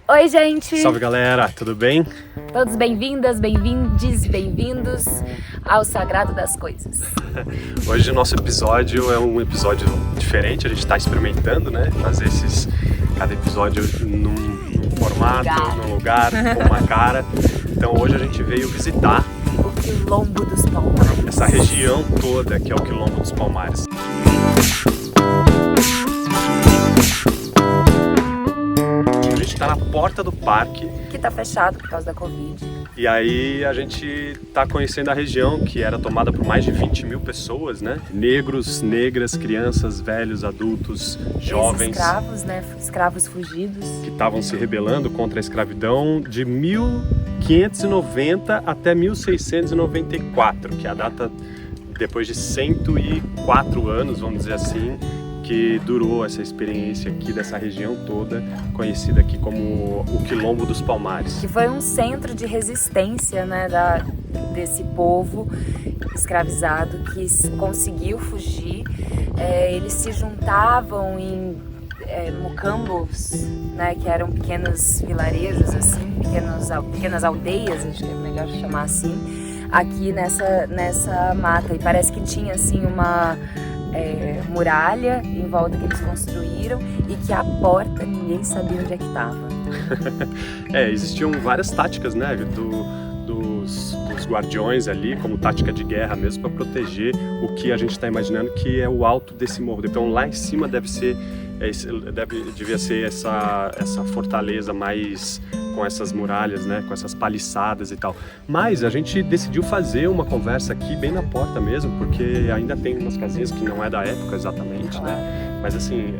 Oi, gente! Salve, galera! Tudo bem? Todos bem-vindas, bem-vindes, bem-vindos ao Sagrado das Coisas. Hoje o nosso episódio é um episódio diferente, a gente está experimentando, né? Fazer cada episódio num formato, num lugar, com uma cara. Então hoje a gente veio visitar o Quilombo dos Palmares. Essa região toda que é o Quilombo dos Palmares. A gente está na porta do parque. Que está fechado por causa da Covid. E aí a gente está conhecendo a região que era tomada por mais de 20 mil pessoas, né? Negros, negras, crianças, velhos, adultos, jovens. Escravos, né? Escravos fugidos. Que estavam se rebelando contra a escravidão de 1590 até 1694, que é a data depois de 104 anos, vamos dizer assim, que durou essa experiência aqui dessa região toda, conhecida aqui como o Quilombo dos Palmares. Que foi um centro de resistência, né, desse povo escravizado que conseguiu fugir. Eles se juntavam em mocambos, né, que eram pequenos vilarejos, assim, pequenas aldeias, acho que é melhor chamar assim, aqui nessa mata. E parece que tinha assim uma muralha em volta que eles construíram e que a porta ninguém sabia onde é que estava. Existiam várias táticas, né, dos guardiões ali, como tática de guerra mesmo, para proteger o que a gente está imaginando que é o alto desse morro. Então lá em cima devia ser essa fortaleza mais com essas muralhas, né, com essas paliçadas e tal. Mas a gente decidiu fazer uma conversa aqui bem na porta mesmo, porque ainda tem umas casinhas que não é da época exatamente, né? Mas assim,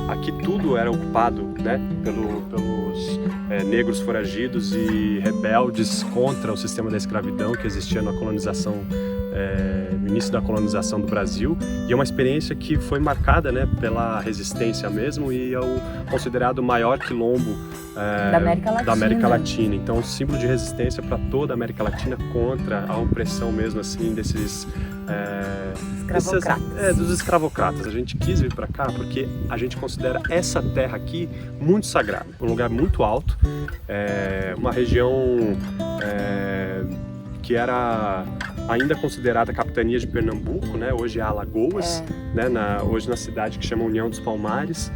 aqui tudo era ocupado, né, pelos negros foragidos e rebeldes contra o sistema da escravidão que existia na colonização, no início da colonização do Brasil, e é uma experiência que foi marcada, né, pela resistência mesmo, e é o considerado o maior quilombo da América Latina. Então, um símbolo de resistência para toda a América Latina contra a opressão mesmo assim desses dos escravocratas. A gente quis vir para cá porque a gente considera essa terra aqui muito sagrada, um lugar muito alto, uma região que era ainda considerada a capitania de Pernambuco, né? Hoje é Alagoas, né? Hoje na cidade que chama União dos Palmares.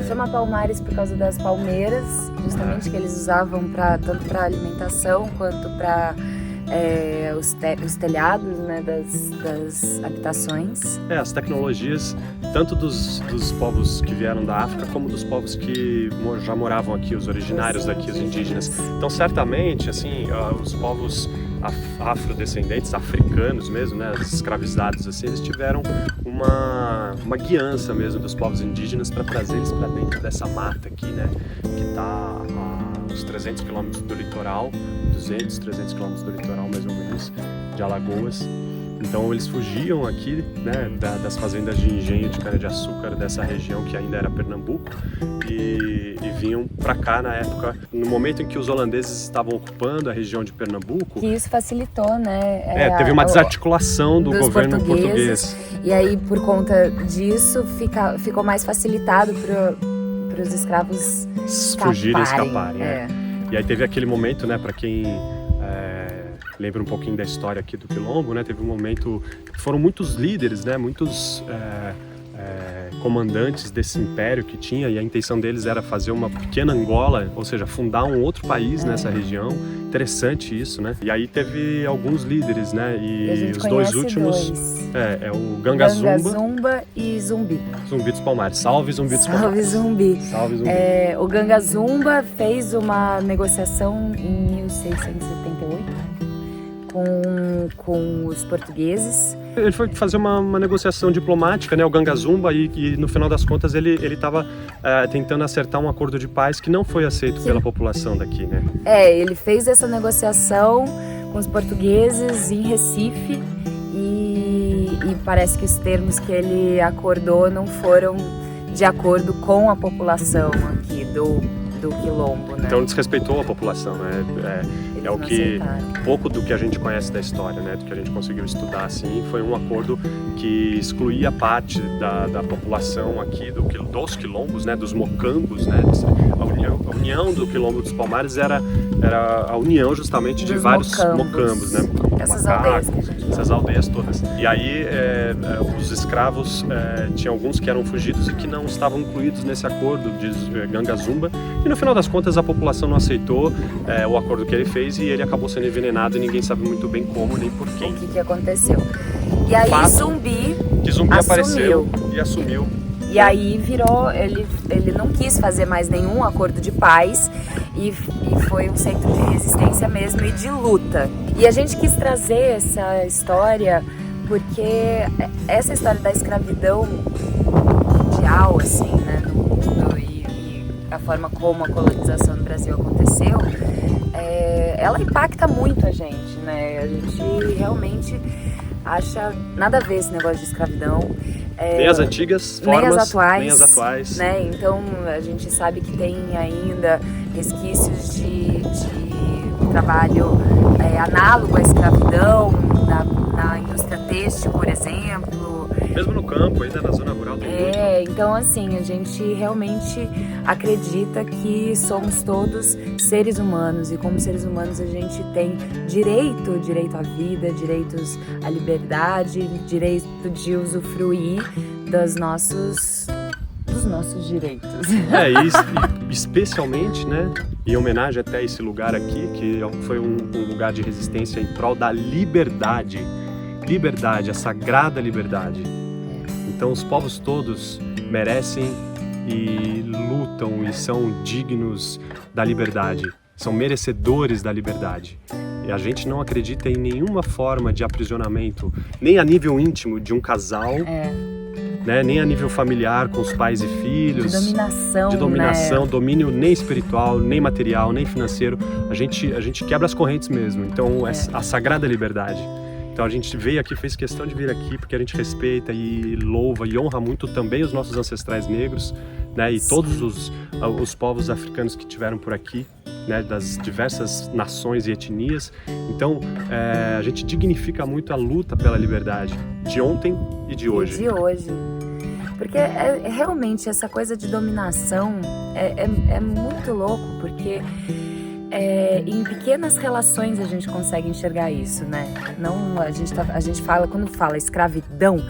Chama Palmares por causa das palmeiras, justamente que eles usavam tanto para alimentação quanto para os telhados, né, das habitações. As tecnologias tanto dos povos que vieram da África como dos povos que já moravam aqui, os originários daqui, os indígenas. Então certamente assim, os povos afrodescendentes, africanos mesmo, né, os escravizados assim, eles tiveram uma guiança mesmo dos povos indígenas para trazer eles para dentro dessa mata aqui, né, que está a uns 300 quilômetros do litoral, 200, 300 quilômetros do litoral mais ou menos, de Alagoas. Então eles fugiam aqui, né, das fazendas de engenho de cana-de-açúcar dessa região que ainda era Pernambuco e vinham para cá na época, no momento em que os holandeses estavam ocupando a região de Pernambuco. Que isso facilitou, né? Teve uma desarticulação do governo português. E aí, por conta disso, ficou mais facilitado para os escravos fugirem, escaparem. E aí teve aquele momento, né, para quem lembra um pouquinho da história aqui do Quilombo, né? Teve um momento que foram muitos líderes, né? Muitos comandantes desse império que tinha, e a intenção deles era fazer uma pequena Angola, ou seja, fundar um outro país nessa região. Interessante isso, né? E aí teve alguns líderes, né? E os dois últimos o Ganga Zumba e Zumbi. Zumbi dos Palmares. Salve Zumbi dos Palmares. Zumbi. Salve Zumbi. O Ganga Zumba fez uma negociação em 1678 com os portugueses. Ele foi fazer uma negociação diplomática, né, o Ganga Zumba, e no final das contas ele estava tentando acertar um acordo de paz que não foi aceito pela população daqui, né? Ele fez essa negociação com os portugueses em Recife e parece que os termos que ele acordou não foram de acordo com a população aqui do Quilombo, né? Então desrespeitou a população, né? É o que pouco do que a gente conhece da história, né? Do que a gente conseguiu estudar assim, foi um acordo que excluía parte da população aqui dos quilombos, né? Dos mocambos, né? a união do Quilombo dos Palmares era a união justamente de vários mocambos, né? Essas aldeias que a gente essas aldeias todas. E aí os escravos, tinha alguns que eram fugidos e que não estavam incluídos nesse acordo de Gangazumba, e no final das contas a população não aceitou o acordo que ele fez e ele acabou sendo envenenado e ninguém sabe muito bem como nem por quem. O que aconteceu. E aí Zumbi apareceu e assumiu. E aí virou, ele não quis fazer mais nenhum acordo de paz e foi um centro de resistência mesmo e de luta. E a gente quis trazer essa história porque essa história da escravidão mundial, assim, né, no mundo e a forma como a colonização no Brasil aconteceu, ela impacta muito a gente, né? A gente realmente acha nada a ver esse negócio de escravidão. Nem as antigas formas, nem as atuais. Né? Então a gente sabe que tem ainda resquícios de trabalho análogo à escravidão na indústria têxtil, por exemplo. Mesmo no campo, ainda na zona rural tem muito. Então assim, a gente realmente acredita que somos todos seres humanos e como seres humanos a gente tem direito à vida, direitos à liberdade, direito de usufruir dos nossos direitos. E especialmente, né, em homenagem até a esse lugar aqui, que foi um lugar de resistência em prol da liberdade, a sagrada liberdade. Então os povos todos merecem e lutam e são dignos da liberdade, são merecedores da liberdade. E a gente não acredita em nenhuma forma de aprisionamento, nem a nível íntimo de um casal, né, nem a nível familiar com os pais e filhos. De dominação, né? Domínio nem espiritual, nem material, nem financeiro. A gente quebra as correntes mesmo. Então, a sagrada liberdade. Então a gente veio aqui, fez questão de vir aqui porque a gente respeita e louva e honra muito também os nossos ancestrais negros, né, e todos os povos africanos que tiveram por aqui, né, das diversas nações e etnias. Então a gente dignifica muito a luta pela liberdade de ontem e de hoje. Porque realmente essa coisa de dominação é muito louco, porque em pequenas relações a gente consegue enxergar isso, né? Não, a gente fala, quando fala escravidão,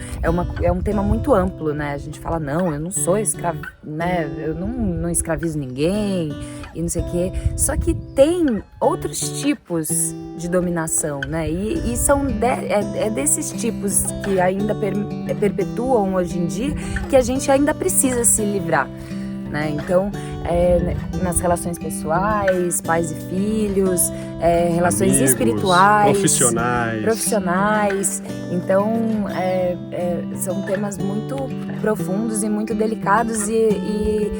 é um tema muito amplo, né? A gente fala, não, eu não sou escravo, né? Eu não escravizo ninguém e não sei o quê. Só que tem outros tipos de dominação, né? E são desses tipos que ainda perpetuam hoje em dia que a gente ainda precisa se livrar. Né? Então, nas relações pessoais, pais e filhos, relações amigos, espirituais, profissionais. Então, são temas muito profundos e muito delicados e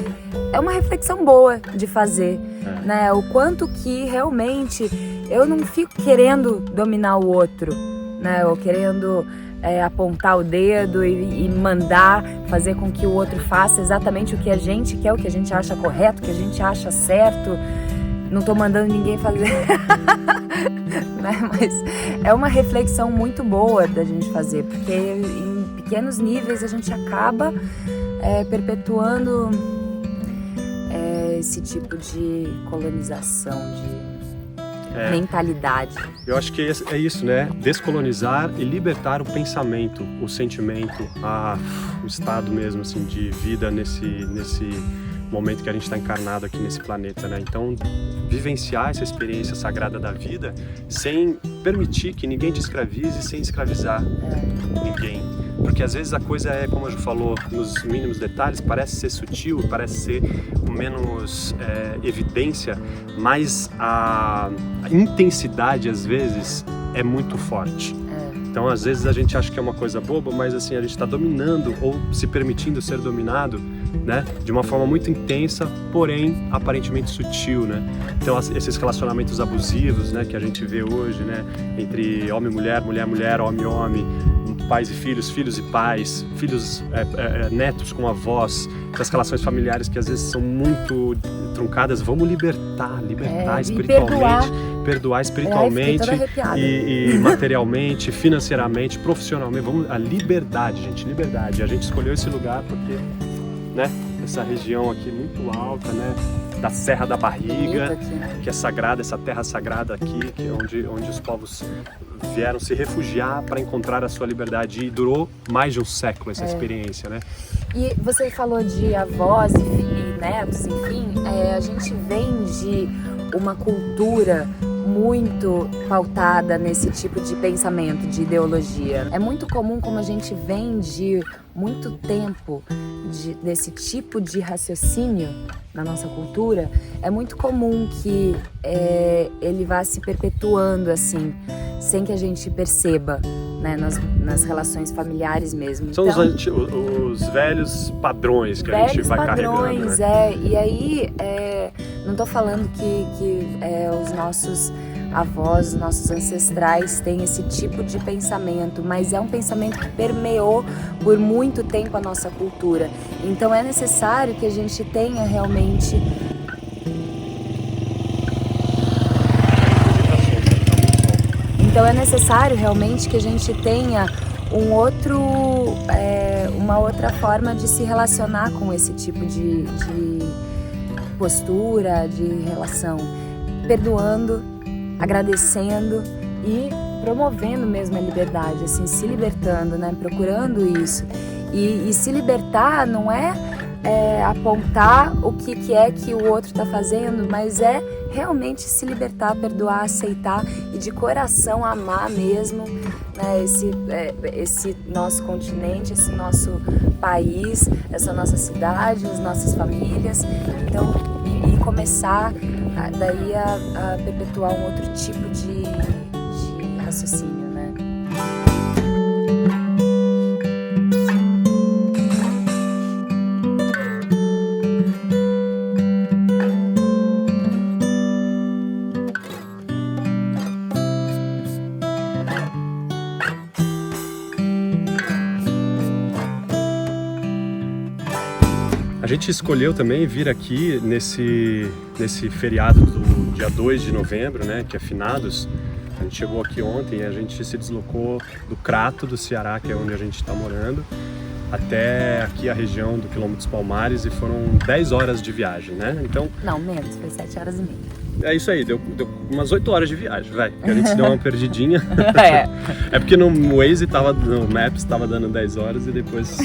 é uma reflexão boa de fazer, né? O quanto que realmente eu não fico querendo dominar o outro, né? Ou querendo apontar o dedo e mandar fazer com que o outro faça exatamente o que a gente quer, o que a gente acha correto, o que a gente acha certo. Não tô mandando ninguém fazer, né? Mas é uma reflexão muito boa da gente fazer, porque em pequenos níveis a gente acaba perpetuando esse tipo de colonização, de mentalidade. Eu acho que é isso, né? Descolonizar e libertar o pensamento, o sentimento, o estado mesmo assim, de vida nesse momento que a gente está encarnado aqui nesse planeta, né? Então, vivenciar essa experiência sagrada da vida sem permitir que ninguém te escravize, sem escravizar ninguém. Porque às vezes a coisa como a Ju falou, nos mínimos detalhes, parece ser sutil, parece ser com menos evidência, mas a intensidade às vezes é muito forte. Então às vezes a gente acha que é uma coisa boba, mas assim, a gente está dominando ou se permitindo ser dominado, né, de uma forma muito intensa, porém aparentemente sutil, né? Então esses relacionamentos abusivos, né, que a gente vê hoje, né, entre homem e mulher, mulher mulher, homem e homem, pais e filhos, filhos e pais, filhos, netos com avós, essas relações familiares que às vezes são muito truncadas. Vamos libertar espiritualmente, perdoar espiritualmente e materialmente, financeiramente, profissionalmente. A liberdade, gente, liberdade. A gente escolheu esse lugar porque, né, essa região aqui muito alta, né, da Serra da Barriga, aqui, né? que é sagrada, essa terra sagrada aqui, que é onde os povos vieram se refugiar para encontrar a sua liberdade, e durou mais de um século essa experiência, né? E você falou de avós e netos, enfim, a gente vem de uma cultura muito pautada nesse tipo de pensamento, de ideologia. É muito comum, como a gente vem de muito tempo desse tipo de raciocínio na nossa cultura, é muito comum que ele vá se perpetuando assim, sem que a gente perceba, né, nas relações familiares mesmo. São então, os velhos padrões que a gente vai padrões, carregando, né? E aí, não tô falando que os nossos avós, os nossos ancestrais têm esse tipo de pensamento, mas é um pensamento que permeou por muito tempo a nossa cultura. Então é necessário que a gente tenha realmente uma outra forma de se relacionar com esse tipo de postura, de relação, perdoando, agradecendo e promovendo mesmo a liberdade, assim, se libertando, né? Procurando isso. E se libertar não é apontar o que é que o outro está fazendo, mas é realmente se libertar, perdoar, aceitar e de coração amar mesmo, né, esse nosso continente, esse nosso país, essa nossa cidade, as nossas famílias. Então, e começar daí a perpetuar um outro tipo de raciocínio, né? A gente escolheu também vir aqui nesse feriado do dia 2 de novembro, né, que é Finados. A gente chegou aqui ontem e a gente se deslocou do Crato, do Ceará, que é onde a gente está morando, até aqui a região do Quilombo dos Palmares, e foram 10 horas de viagem, né? Então... Não, menos, foi 7 horas e meia. É isso aí, deu umas 8 horas de viagem, vai. A gente se deu uma perdidinha. É porque no Waze, no Maps, estava dando 10 horas e depois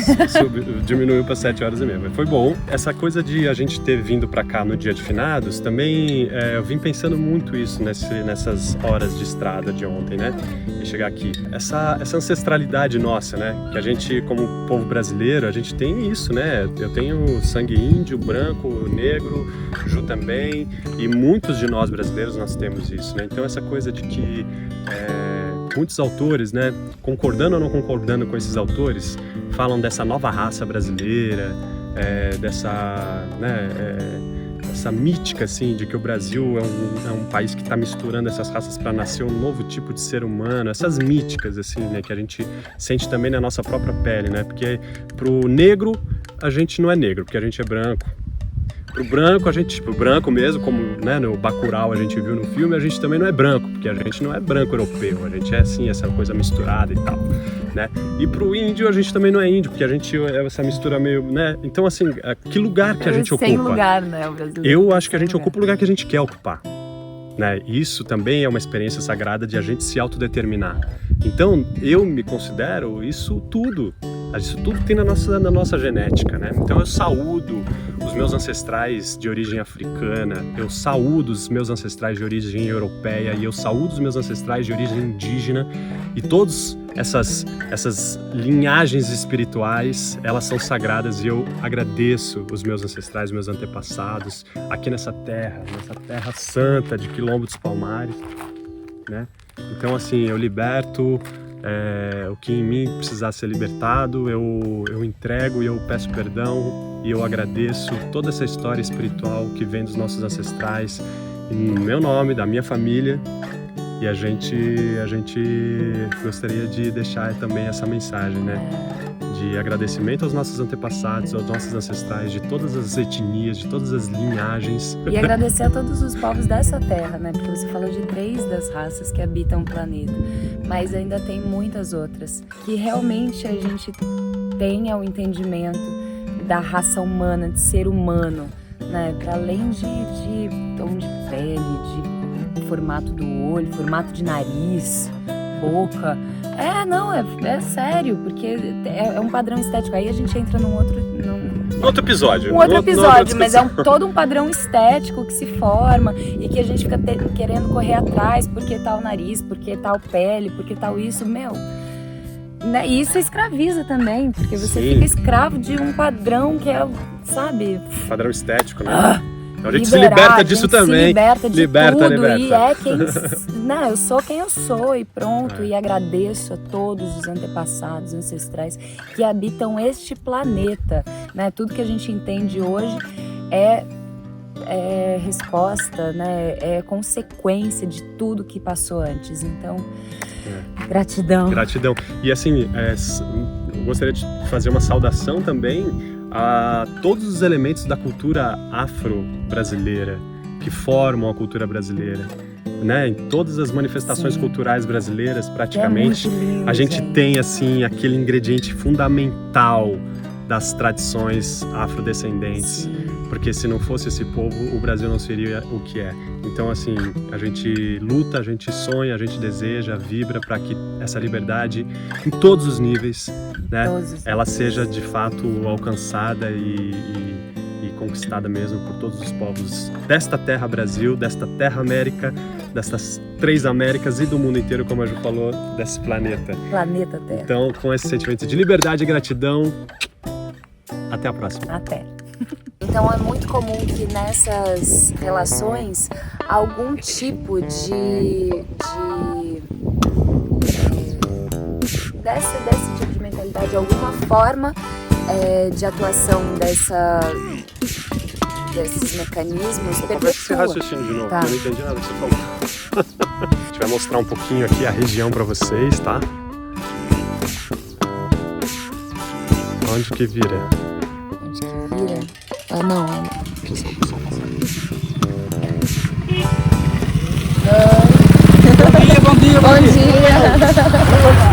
diminuiu para 7 horas e meia. Mas foi bom. Essa coisa de a gente ter vindo para cá no dia de Finados, também eu vim pensando muito isso nessas horas de estrada de ontem, né? E chegar aqui. Essa ancestralidade nossa, né? Que a gente, como povo brasileiro, a gente tem isso, né? Eu tenho sangue índio, branco, negro, Ju também, e muitos de nós brasileiros nós temos isso, né? Então essa coisa de que muitos autores, né, concordando ou não concordando com esses autores, falam dessa nova raça brasileira, essa mítica assim de que o Brasil é um país que está misturando essas raças para nascer um novo tipo de ser humano, essas míticas assim, né, que a gente sente também na nossa própria pele, né? Porque pro negro a gente não é negro, porque a gente é branco. Pro branco, a gente, tipo, branco mesmo, como, né, no Bacurau a gente viu no filme, a gente também não é branco, porque a gente não é branco europeu, a gente é assim, essa coisa misturada e tal, né? E pro índio a gente também não é índio, porque a gente é essa mistura meio, né? Então, assim, que lugar que a gente ocupa? Sem lugar, né, o brasileiro. Eu acho que a gente ocupa o lugar que a gente quer ocupar, né? Isso também é uma experiência sagrada de a gente se autodeterminar. Então, eu me considero isso tudo tem na nossa genética, né? Então eu saúdo os meus ancestrais de origem africana, eu saúdo os meus ancestrais de origem europeia e eu saúdo os meus ancestrais de origem indígena, e todas essas linhagens espirituais, elas são sagradas, e eu agradeço os meus ancestrais, meus antepassados, aqui nessa terra santa de Quilombo dos Palmares, né? Então, assim, eu liberto o que em mim precisar ser libertado, eu entrego e eu peço perdão, e eu agradeço toda essa história espiritual que vem dos nossos ancestrais, em meu nome, da minha família, e a gente gostaria de deixar também essa mensagem, né? De agradecimento aos nossos antepassados, aos nossos ancestrais, de todas as etnias, de todas as linhagens. E agradecer a todos os povos dessa terra, né? Porque você falou de 3 das raças que habitam o planeta, mas ainda tem muitas outras. Que realmente a gente tenha o entendimento da raça humana, de ser humano, né? Para além de tom de pele, de formato do olho, formato de nariz, boca. É sério, porque é um padrão estético. Aí a gente entra num outro episódio. Mas é todo um padrão estético que se forma e que a gente fica querendo correr atrás, porque tal nariz, porque tal pele, porque tal isso, meu. Né? E isso escraviza também, porque você fica escravo de um padrão que é, sabe? Padrão estético, né? Então a gente se liberta disso também. Se liberta de tudo. E é quem... Não, eu sou quem eu sou e pronto. E agradeço a todos os antepassados, ancestrais que habitam este planeta. Né? Tudo que a gente entende hoje é resposta, né? É consequência de tudo que passou antes. Então, gratidão. Gratidão. E assim, eu gostaria de fazer uma saudação também a todos os elementos da cultura afro-brasileira que formam a cultura brasileira, né? Em todas as manifestações culturais brasileiras, praticamente, lindo, a gente tem assim aquele ingrediente fundamental das tradições afrodescendentes. Sim. Porque se não fosse esse povo, o Brasil não seria o que é. Então, assim, a gente luta, a gente sonha, a gente deseja, vibra para que essa liberdade, em todos os níveis, né, ela seja de fato alcançada e conquistada mesmo por todos os povos desta terra Brasil, desta terra América, destas 3 Américas e do mundo inteiro, como a Ju falou, desse planeta. Planeta Terra. Então, com esse sentimento de liberdade e gratidão, até a próxima. Até. Então é muito comum que nessas relações algum tipo desse tipo de mentalidade, alguma forma de atuação desses mecanismos perpetua. Conversa esse raciocínio de novo, tá. Eu não entendi nada que você falou. A gente vai mostrar um pouquinho aqui a região pra vocês, tá? Onde que vira? Onde que vira? Ah, não. Bom dia. Bom dia.